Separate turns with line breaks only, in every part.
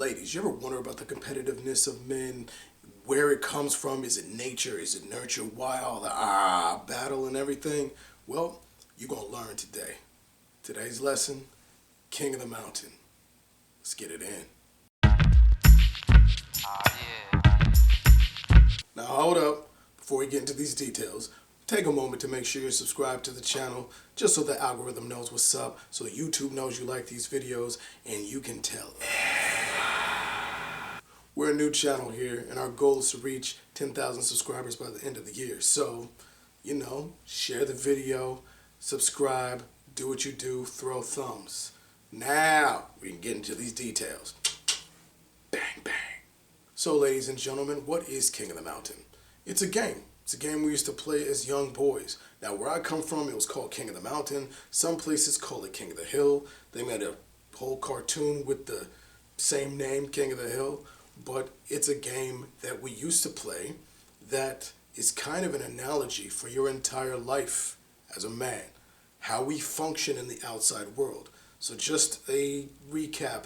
Ladies, you ever wonder about the competitiveness of men? Where it comes from? Is it nature? Is it nurture? Why all the battle and everything? Well, you're going to learn today. Today's lesson, King of the Mountain. Let's get it in. Now hold up. Before we get into these details, take a moment to make sure you're subscribed to the channel just so the algorithm knows what's up, so YouTube knows you like these videos and you can tell. We're a new channel here, and our goal is to reach 10,000 subscribers by the end of the year. So, share the video, subscribe, do what you do, throw thumbs. Now, we can get into these details. Bang, bang. So, ladies and gentlemen, what is King of the Mountain? It's a game. It's a game we used to play as young boys. Now, where I come from, it was called King of the Mountain. Some places call it King of the Hill. They made a whole cartoon with the same name, King of the Hill. But it's a game that we used to play that is kind of an analogy for your entire life as a man, how we function in the outside world. So just a recap,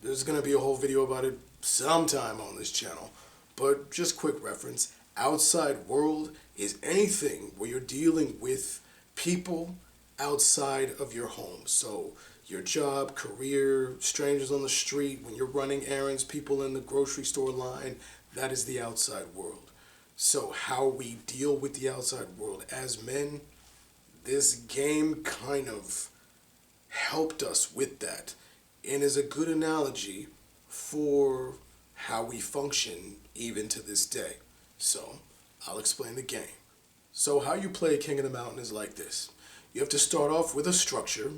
there's going to be a whole video about it sometime on this channel, but just quick reference, outside world is anything where you're dealing with people outside of your home. So your job, career, strangers on the street, when you're running errands, people in the grocery store line, that is the outside world. So how we deal with the outside world as men, this game kind of helped us with that and is a good analogy for how we function even to this day. So I'll explain the game. So how you play King of the Mountain is like this. You have to start off with a structure.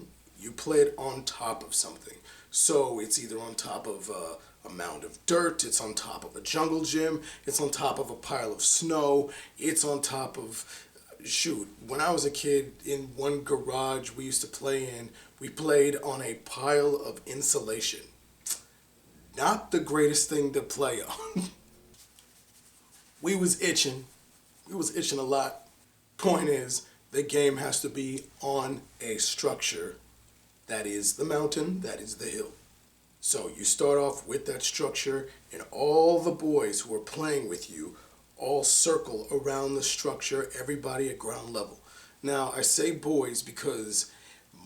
You play it on top of something. So it's either on top of a mound of dirt, it's on top of a jungle gym, it's on top of a pile of snow, it's on top of, when I was a kid, in one garage we used to play in, we played on a pile of insulation. Not the greatest thing to play on. We was itching a lot. Point is, the game has to be on a structure. That is the mountain, that is the hill. So you start off with that structure, and all the boys who are playing with you all circle around the structure, everybody at ground level. Now, I say boys because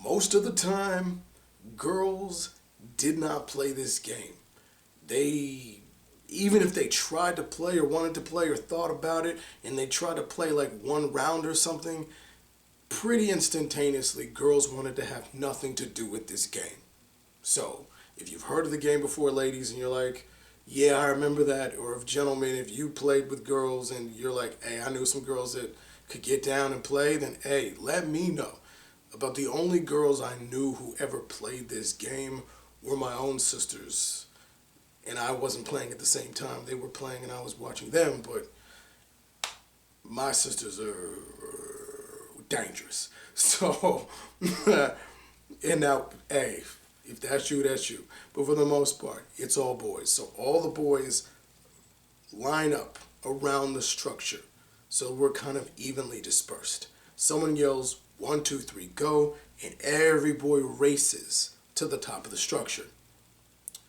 most of the time, girls did not play this game. Even if they tried to play or wanted to play or thought about it, and they tried to play like one round or something, pretty instantaneously, girls wanted to have nothing to do with this game. So, if you've heard of the game before, ladies, and you're like, yeah, I remember that, or if gentlemen, if you played with girls and you're like, hey, I knew some girls that could get down and play, then hey, let me know. About the only girls I knew who ever played this game were my own sisters. And I wasn't playing at the same time. They were playing and I was watching them, but my sisters are dangerous. So, and now, hey, if that's you, that's you. But for the most part, it's all boys. So all the boys line up around the structure. So we're kind of evenly dispersed. Someone yells, 1, 2, 3, go, and every boy races to the top of the structure.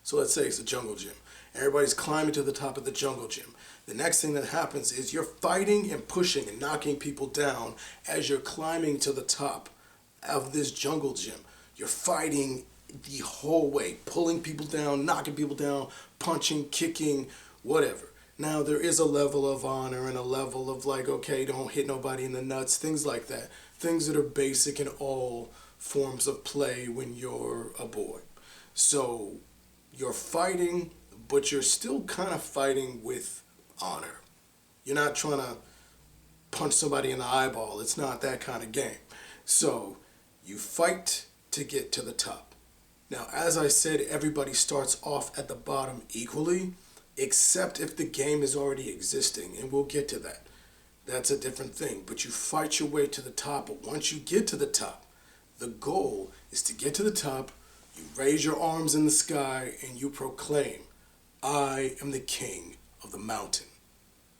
So let's say it's a jungle gym. Everybody's climbing to the top of the jungle gym. The next thing that happens is you're fighting and pushing and knocking people down as you're climbing to the top of this jungle gym. You're fighting the whole way, pulling people down, knocking people down, punching, kicking, whatever. Now, there is a level of honor and a level of like, okay, don't hit nobody in the nuts, things like that. Things that are basic in all forms of play when you're a boy. So you're fighting, but you're still kind of fighting with honor. You're not trying to punch somebody in the eyeball. It's not that kind of game. So you fight to get to the top. Now, as I said, everybody starts off at the bottom equally, except if the game is already existing, and we'll get to that. That's a different thing. But you fight your way to the top, but once you get to the top, the goal is to get to the top, you raise your arms in the sky, and you proclaim, I am the king of the mountain.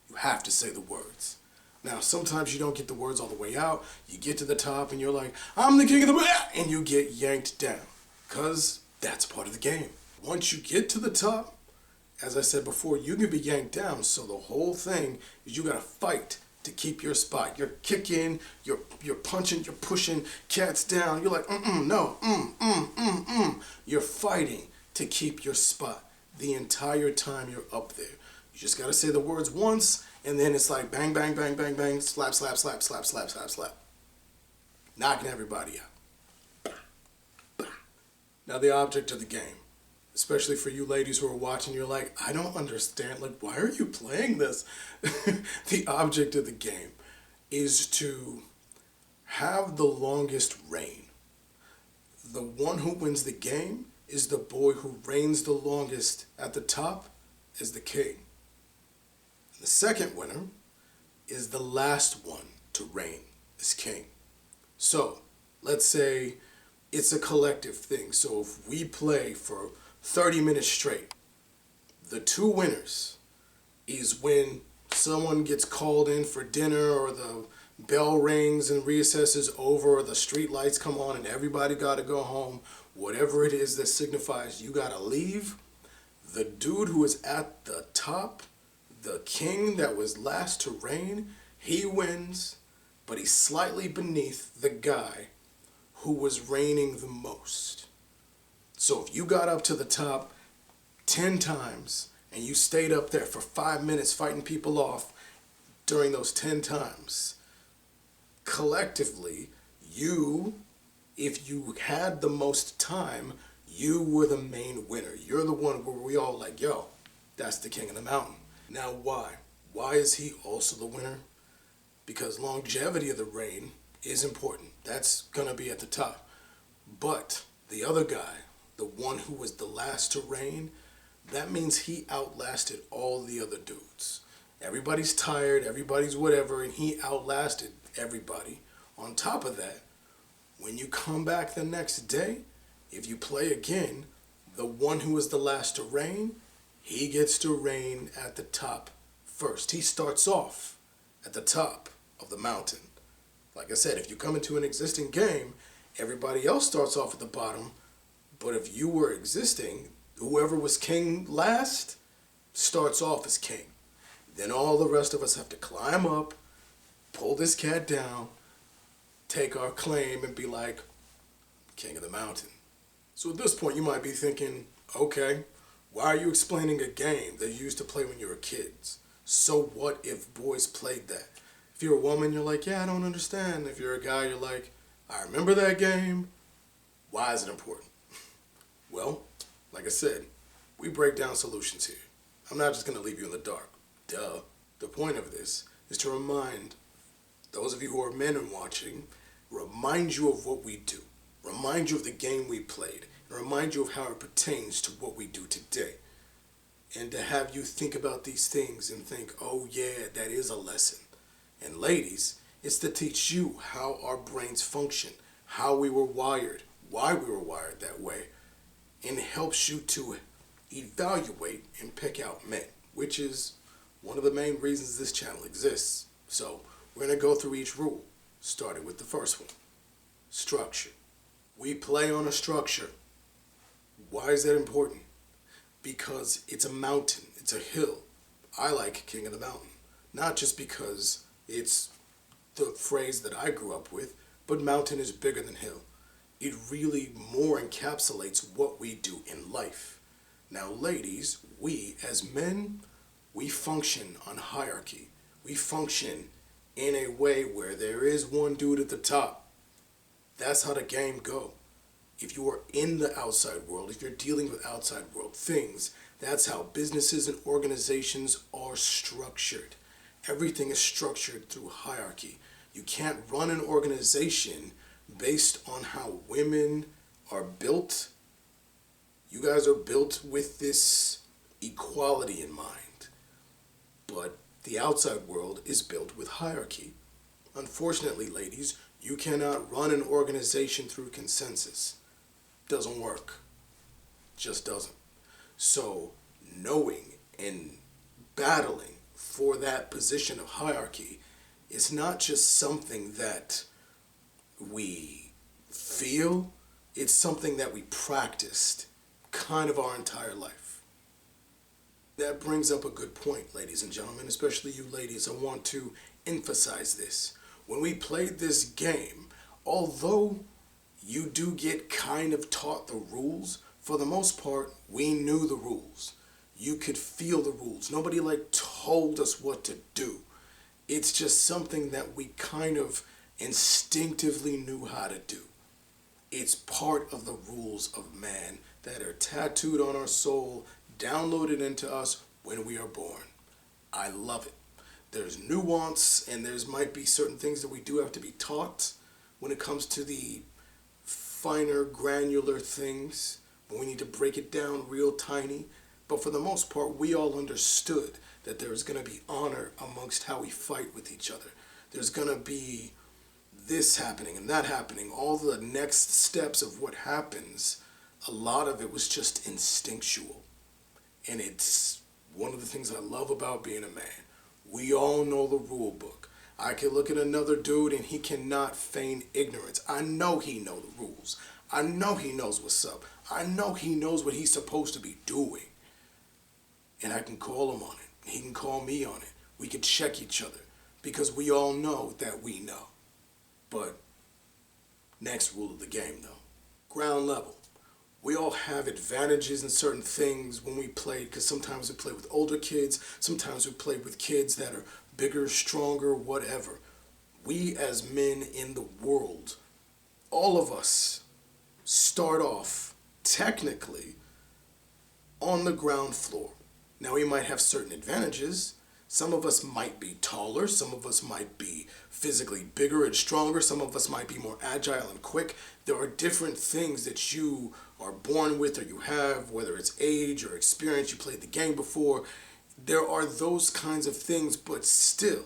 You have to say the words. Now, sometimes you don't get the words all the way out. You get to the top and you're like, I'm the king of the mountain, and you get yanked down. Because that's part of the game. Once you get to the top, As I said before, you can be yanked down. So the whole thing is you gotta fight to keep your spot. You're kicking, you're punching, you're pushing, cats down. You're like, no, You're fighting to keep your spot the entire time you're up there. You just gotta say the words once, and then it's like bang, bang, bang, bang, bang, slap, slap, slap, slap, slap, slap, slap. Knocking everybody out. Now the object of the game, especially for you ladies who are watching, you're like, I don't understand, like, why are you playing this? The object of the game is to have the longest reign. The one who wins the game is the boy who reigns the longest at the top is the king. The second winner is the last one to reign as king. So, let's say it's a collective thing. So if we play for 30 minutes straight, the two winners is when someone gets called in for dinner, or the bell rings and recess is over, or the street lights come on and everybody got to go home. Whatever it is that signifies you got to leave, the dude who is at the top, the king that was last to reign, he wins, but he's slightly beneath the guy who was reigning the most. So if you got up to the top 10 times and you stayed up there for 5 minutes fighting people off during those 10 times, collectively, if you had the most time, you were the main winner. You're the one where we all like, yo, that's the king of the mountain. Now why? Why is he also the winner? Because longevity of the reign is important. That's going to be at the top. But the other guy, the one who was the last to reign, that means he outlasted all the other dudes. Everybody's tired, everybody's whatever, and he outlasted everybody. On top of that, when you come back the next day, if you play again, the one who was the last to reign, he gets to reign at the top first. He starts off at the top of the mountain. Like I said, if you come into an existing game, everybody else starts off at the bottom. But if you were existing, whoever was king last starts off as king. Then all the rest of us have to climb up, pull this cat down, take our claim, and be like, king of the mountain. So at this point, you might be thinking, okay, why are you explaining a game that you used to play when you were kids? So what if boys played that? If you're a woman, you're like, yeah, I don't understand. If you're a guy, you're like, I remember that game. Why is it important? Well, like I said, we break down solutions here. I'm not just going to leave you in the dark. Duh. The point of this is to remind those of you who are men and watching, remind you of what we do. Remind you of the game we played. And remind you of how it pertains to what we do today. And to have you think about these things and think, oh yeah, that is a lesson. And ladies, it's to teach you how our brains function, how we were wired, why we were wired that way, and helps you to evaluate and pick out men, which is one of the main reasons this channel exists. So we're going to go through each rule, starting with the first one, structure. We play on a structure. Why is that important? Because it's a mountain, it's a hill. I like King of the Mountain, not just because it's the phrase that I grew up with, but mountain is bigger than hill. It really more encapsulates what we do in life. Now ladies, we as men, we function on hierarchy. We function in a way where there is one dude at the top. That's how the game go. If you are in the outside world, if you're dealing with outside world things, that's how businesses and organizations are structured. Everything is structured through hierarchy. You can't run an organization based on how women are built. You guys are built with this equality in mind. But the outside world is built with hierarchy. Unfortunately, ladies, you cannot run an organization through consensus. Doesn't work. Just doesn't. So knowing and battling for that position of hierarchy is not just something that we feel, it's something that we practiced kind of our entire life. that brings up a good point, ladies and gentlemen, especially you ladies. I want to emphasize this. When we played this game, although you do get kind of taught the rules, for the most part, we knew the rules. You could feel the rules. Nobody told us what to do. It's just something that we kind of instinctively knew how to do. It's part of the rules of man that are tattooed on our soul, downloaded into us when we are born. I love it. There's nuance, and might be certain things that we do have to be taught when it comes to the finer, granular things, but we need to break it down real tiny. But for the most part, we all understood that there's going to be honor amongst how we fight with each other. There's going to be this happening and that happening. All the next steps of what happens, a lot of it was just instinctual. And it's one of the things I love about being a man. We all know the rule book. I can look at another dude and he cannot feign ignorance. I know he knows the rules. I know he knows what's up. I know he knows what he's supposed to be doing. And I can call him on it. He can call me on it. We can check each other because we all know that we know. But next rule of the game though, ground level. We all have advantages in certain things when we play, because sometimes we play with older kids, sometimes we play with kids that are bigger, stronger, whatever. We as men in the world, all of us start off technically on the ground floor. Now we might have certain advantages. Some of us might be taller, some of us might be physically bigger and stronger, some of us might be more agile and quick. There are different things that you are born with or you have, whether it's age or experience, you played the game before. There are those kinds of things, but still,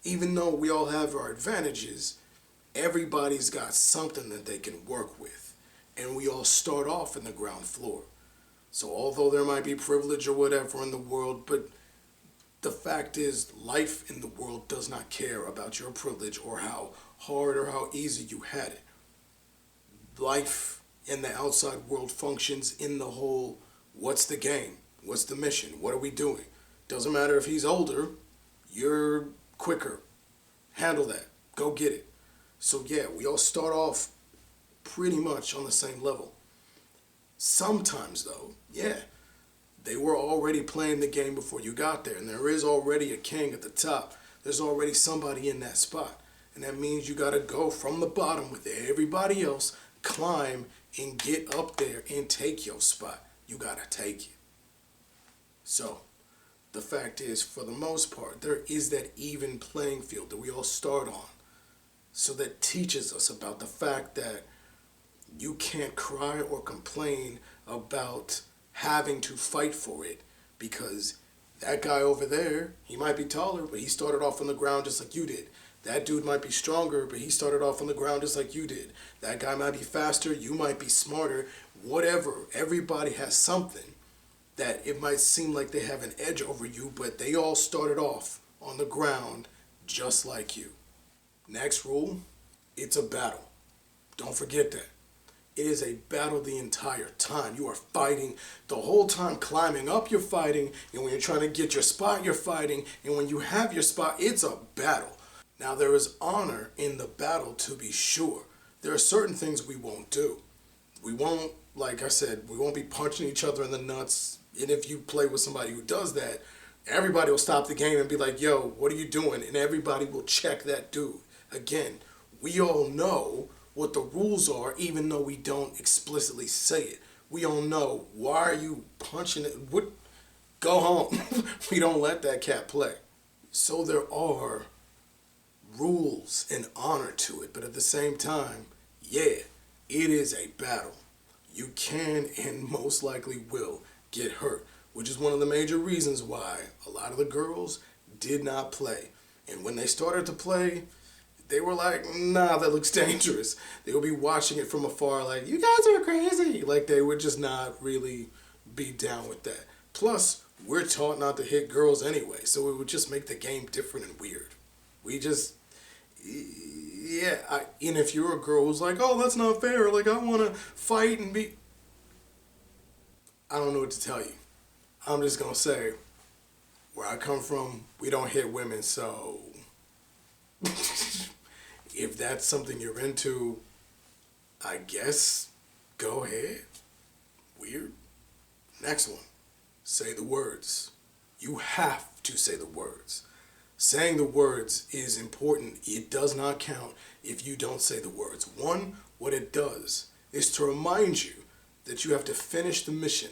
even though we all have our advantages, everybody's got something that they can work with. And we all start off in the ground floor. So although there might be privilege or whatever in the world, but the fact is, life in the world does not care about your privilege or how hard or how easy you had it. Life in the outside world functions in the whole, what's the game? What's the mission? What are we doing? Doesn't matter if he's older, you're quicker. Handle that. Go get it. So yeah, we all start off pretty much on the same level. Sometimes though, yeah, they were already playing the game before you got there, and there is already a king at the top. There's already somebody in that spot, and that means you got to go from the bottom with everybody else, climb and get up there and take your spot. You got to take it. So the fact is, for the most part, there is that even playing field that we all start on. So that teaches us about the fact that you can't cry or complain about having to fight for it, because that guy over there, he might be taller, but he started off on the ground just like you did. That dude might be stronger, but he started off on the ground just like you did. That guy might be faster, you might be smarter, whatever. Everybody has something that it might seem like they have an edge over you, but they all started off on the ground just like you. Next rule, it's a battle. Don't forget that. It is a battle the entire time. You are fighting the whole time. Climbing up, you're fighting. And when you're trying to get your spot, you're fighting. And when you have your spot, it's a battle. Now, there is honor in the battle, to be sure. There are certain things we won't do. We won't, like I said, we won't be punching each other in the nuts. And if you play with somebody who does that, everybody will stop the game and be like, yo, what are you doing? And everybody will check that dude. Again, we all know what the rules are, even though we don't explicitly say it. We all know, why are you punching it? What? Go home. We don't let that cat play. So there are rules and honor to it, but at the same time, yeah, it is a battle. You can and most likely will get hurt, which is one of the major reasons why a lot of the girls did not play. And when they started to play, they were like, nah, that looks dangerous. They would be watching it from afar like, you guys are crazy. Like, they would just not really be down with that. Plus, we're taught not to hit girls anyway, so it would just make the game different and weird. We just, yeah. And if you're a girl who's like, oh, that's not fair, like, I want to fight and be, I don't know what to tell you. I'm just going to say, Where I come from, we don't hit women, so if that's something you're into, I guess go ahead. Weird. Next one. Say the words. You have to say the words. Saying the words is important. It does not count if you don't say the words. One, what it does is to remind you that you have to finish the mission.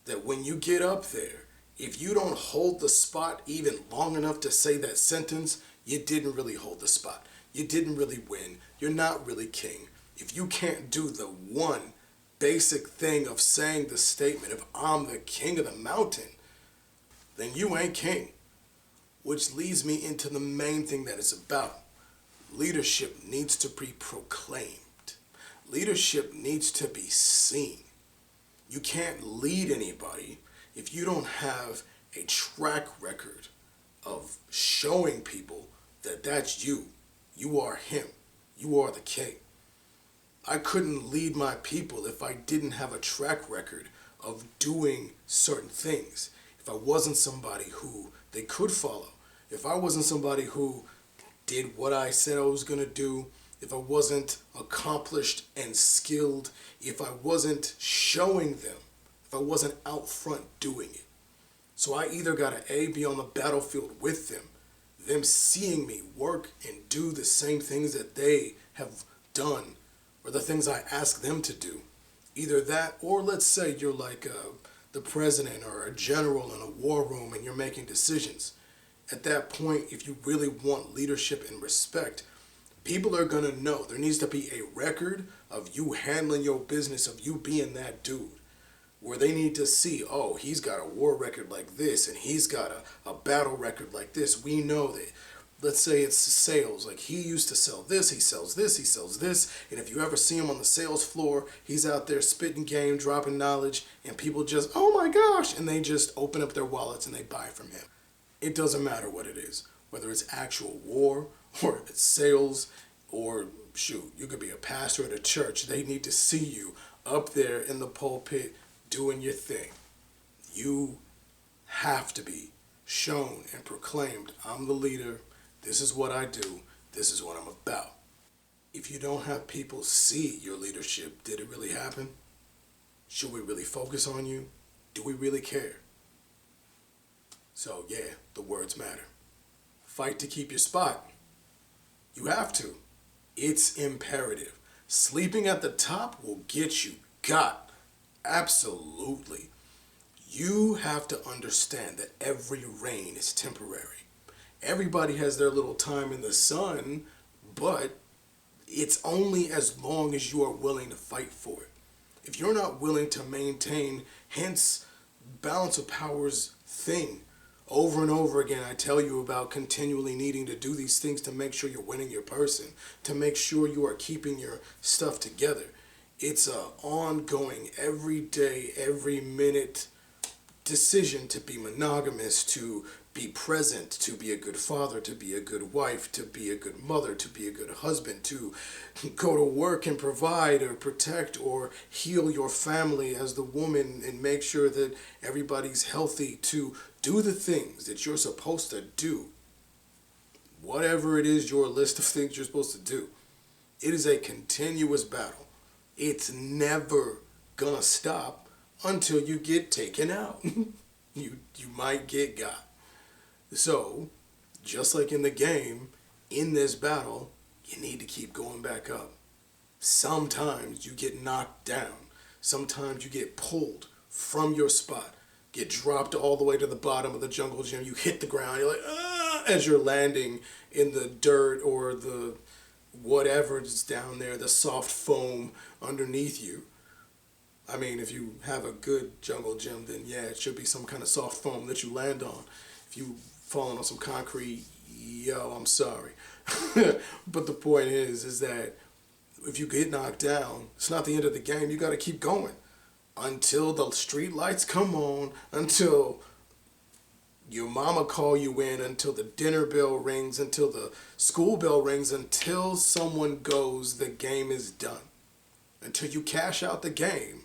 That when you get up there, if you don't hold the spot even long enough to say that sentence, you didn't really hold the spot. You didn't really win. You're not really king. If you can't do the one basic thing of saying the statement of I'm the king of the mountain, then you ain't king. Which leads me into the main thing that it's about. Leadership needs to be proclaimed. Leadership needs to be seen. You can't lead anybody if you don't have a track record of showing people that that's you. You are him. You are the king. I couldn't lead my people if I didn't have a track record of doing certain things. If I wasn't somebody who they could follow. If I wasn't somebody who did what I said I was going to do. If I wasn't accomplished and skilled. If I wasn't showing them. If I wasn't out front doing it. So I either got to A, be on the battlefield with them seeing me work and do the same things that they have done, or the things I ask them to do. Either that, or let's say you're like the president or a general in a war room and you're making decisions. At that point, if you really want leadership and respect, people are going to know. There needs to be a record of you handling your business, of you being that dude. Where they need to see, oh, he's got a war record like this, and he's got a battle record like this. We know that. Let's say it's sales. Like, he used to sell this, he sells this, he sells this. And if you ever see him on the sales floor, he's out there spitting game, dropping knowledge, and people just, oh my gosh, and they just open up their wallets and they buy from him. It doesn't matter what it is, whether it's actual war, or if it's sales, or shoot, you could be a pastor at a church. They need to see you up there in the pulpit doing your thing. You have to be shown and proclaimed, I'm the leader, this is what I do, this is what I'm about. If you don't have people see your leadership, did it really happen? Should we really focus on you? Do we really care? So yeah, the words matter. Fight to keep your spot. You have to. It's imperative. Sleeping at the top will get you got. Absolutely. You have to understand that every rain is temporary. Everybody has their little time in the sun, but it's only as long as you are willing to fight for it. If you're not willing to maintain, hence, balance of powers thing, over and over again, I tell you about continually needing to do these things to make sure you're winning your person, to make sure you are keeping your stuff together. It's a ongoing, every day, every minute decision to be monogamous, to be present, to be a good father, to be a good wife, to be a good mother, to be a good husband, to go to work and provide or protect or heal your family as the woman and make sure that everybody's healthy, to do the things that you're supposed to do. Whatever it is, your list of things you're supposed to do. It is a continuous battle. It's never gonna stop until you get taken out. You might get got. So, just like in the game, in this battle, you need to keep going back up. Sometimes you get knocked down. Sometimes you get pulled from your spot. Get dropped all the way to the bottom of the jungle gym. You hit the ground. You're like, ah, as you're landing in the dirt or the whatever is down there, the soft foam underneath you. I mean, if you have a good jungle gym, then yeah, it should be some kind of soft foam that you land on. If you falling on some concrete, yo, I'm sorry. But the point is that if you get knocked down, it's not the end of the game. You got to keep going until the street lights come on, until your mama call you in, until the dinner bell rings, until the school bell rings, until someone goes, the game is done. Until you cash out the game,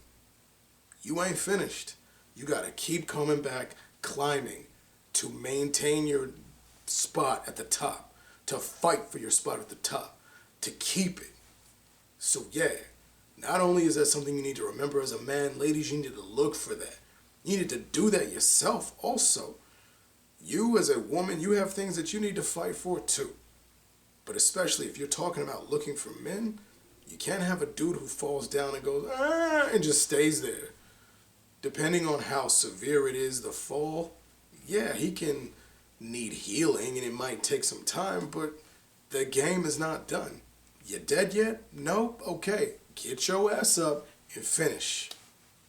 you ain't finished. You got to keep coming back, climbing to maintain your spot at the top, to fight for your spot at the top, to keep it. So yeah, not only is that something you need to remember as a man, ladies, you need to look for that. You need to do that yourself also. You as a woman, you have things that you need to fight for too. But especially if you're talking about looking for men, you can't have a dude who falls down and goes, and just stays there. Depending on how severe it is, the fall, yeah, he can need healing and it might take some time, but the game is not done. You dead yet? Nope. Okay. Get your ass up and finish.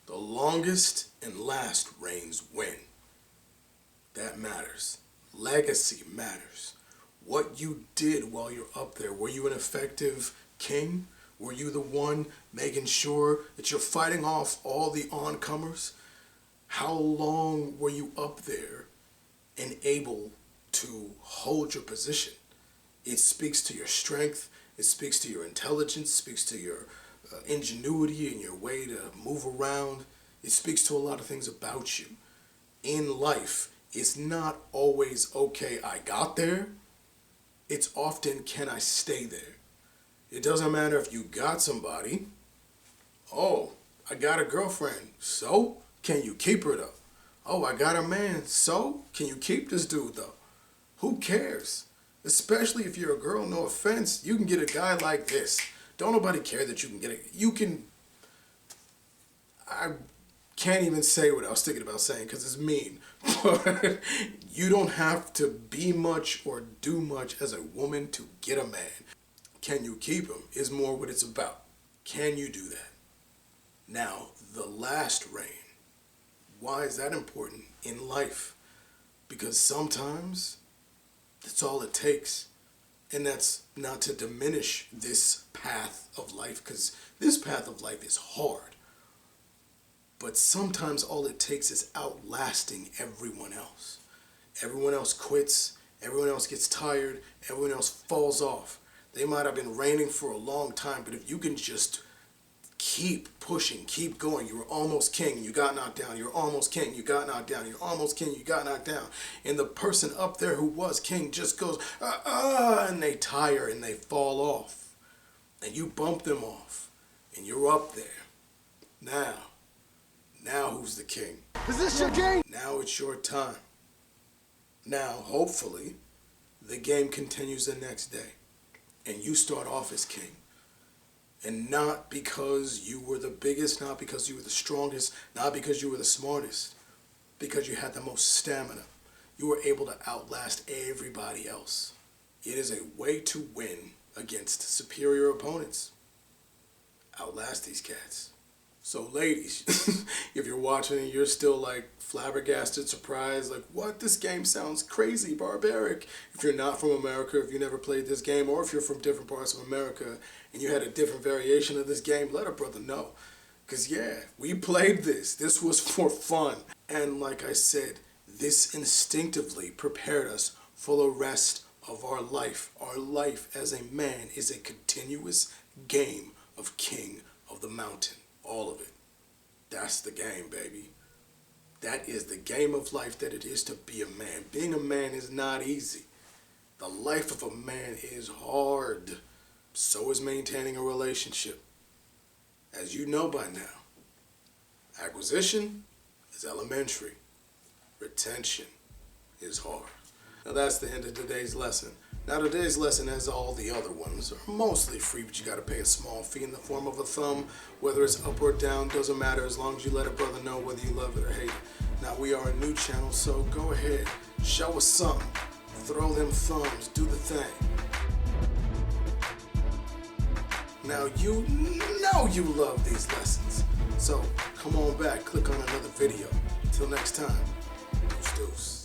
The longest and last reigns win. That matters. Legacy matters. What you did while you're up there. Were you an effective king? Were you the one making sure that you're fighting off all the oncomers? How long were you up there and able to hold your position? It speaks to your strength. It speaks to your intelligence. Speaks to your ingenuity and your way to move around. It speaks to a lot of things about you. In life, it's not always, okay, I got there. It's often, can I stay there? It doesn't matter if you got somebody. Oh, I got a girlfriend. So, can you keep her though? Oh, I got a man. So, can you keep this dude though? Who cares? Especially if you're a girl, no offense, you can get a guy like this. Don't nobody care that you can get it. You can, I can't even say what I was thinking about saying because it's mean. But you don't have to be much or do much as a woman to get a man. Can you keep him is more what it's about. Can you do that? Now, the last reign. Why is that important in life? Because sometimes that's all it takes. And that's not to diminish this path of life, because this path of life is hard. But sometimes all it takes is outlasting everyone else. Everyone else quits. Everyone else gets tired. Everyone else falls off. They might have been reigning for a long time, but if you can just keep pushing, keep going, you were almost king, you got knocked down, you're almost king, you got knocked down, you're almost king, you got knocked down. And the person up there who was king just goes, and they tire and they fall off. And you bump them off. And you're up there. Now who's the king?
Is this your game?
Now it's your time. Now, hopefully, the game continues the next day. And you start off as king. And not because you were the biggest, not because you were the strongest, not because you were the smartest, because you had the most stamina. You were able to outlast everybody else. It is a way to win against superior opponents. Outlast these cats. So ladies, if you're watching and you're still like flabbergasted, surprised, like what? This game sounds crazy, barbaric. If you're not from America, if you never played this game, or if you're from different parts of America and you had a different variation of this game, let a brother know. Because yeah, we played this. This was for fun. And like I said, this instinctively prepared us for the rest of our life. Our life as a man is a continuous game of King of the Mountain. All of it. That's the game, baby. That is the game of life that it is to be a man. Being a man is not easy. The life of a man is hard. So is maintaining a relationship. As you know by now, acquisition is elementary. Retention is hard. Now that's the end of today's lesson. Now today's lesson, as all the other ones, are mostly free, but you gotta pay a small fee in the form of a thumb. Whether it's up or down, doesn't matter as long as you let a brother know whether you love it or hate it. Now we are a new channel, so go ahead, show us something. Throw them thumbs, do the thing. Now you know you love these lessons. So come on back, click on another video. Until next time, deuce deuce.